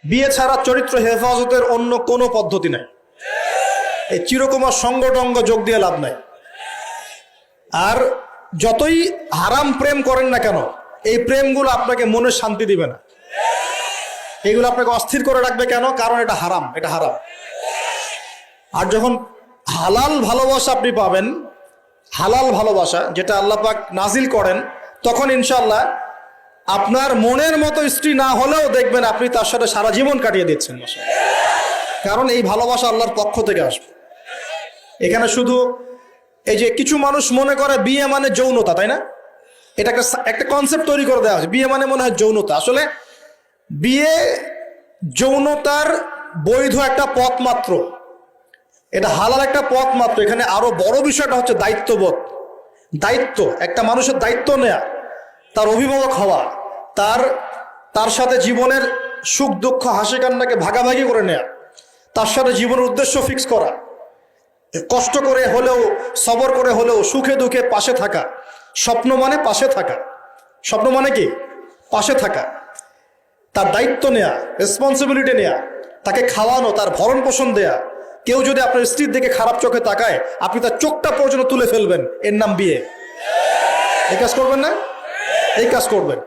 বিয়ে ছাড়া চরিত্র হেফাজতের অন্য কোনো পদ্ধতি নাই। এই চিরকুমার সঙ্গটঙ্গ যোগ দিয়ে লাভ নাই। আর যতই হারাম প্রেম করেন না কেন, এই প্রেমগুলো আপনাকে মনে শান্তি দিবে না। এগুলো আপনাকে অস্থির করে রাখবে। কেন? কারণ এটা হারাম, এটা হারাম। আর যখন হালাল ভালোবাসা আপনি পাবেন, হালাল ভালোবাসা যেটা আল্লাহ পাক নাজিল করেন, তখন ইনশাল্লাহ আপনার মনের মতো স্ত্রী না হলেও দেখবেন আপনি তার সাথে সারা জীবন কাটিয়ে দিচ্ছেন। কারণ এই ভালোবাসা আল্লাহর পক্ষ থেকে আসবে। এখানে শুধু এই যে কিছু মানুষ মনে করে বিয়ে মানে যৌনতা, তাই না? এটা একটা কনসেপ্ট তৈরি করে দেওয়া হয়েছে, বিয়ে মানে মনে হয় যৌনতা। আসলে বিয়ে যৌনতার বৈধ একটা পথ মাত্র, এটা হালাল একটা পথ মাত্র। এখানে আরো বড় বিষয়টা হচ্ছে দায়িত্ববোধ। দায়িত্ব, একটা মানুষের দায়িত্ব নেয়া, তার অভিভাবক হওয়া, তার সাথে জীবনের সুখ দুঃখ হাসি কান্নাকে ভাগাভাগি করে নেয়া, তার সাথে জীবনের উদ্দেশ্য ফিক্স করা, কষ্ট করে হলেও সবর করে হলেও সুখে দুঃখে পাশে থাকা। স্বপ্ন মানে পাশে থাকা। স্বপ্ন মানে কি? পাশে থাকা। তার দায়িত্ব নেয়া, রেসপন্সিবিলিটি নেয়া, তাকে খাওয়ানো, তার ভরণ পোষণ দেয়া। কেউ যদি আপনার স্ত্রীর দিকে খারাপ চোখে তাকায়, আপনি তার চোখটা পর্যন্ত তুলে ফেলবেন, এর নাম বিয়ে। এই কাজ করবেন না? এই কাজ করবেন।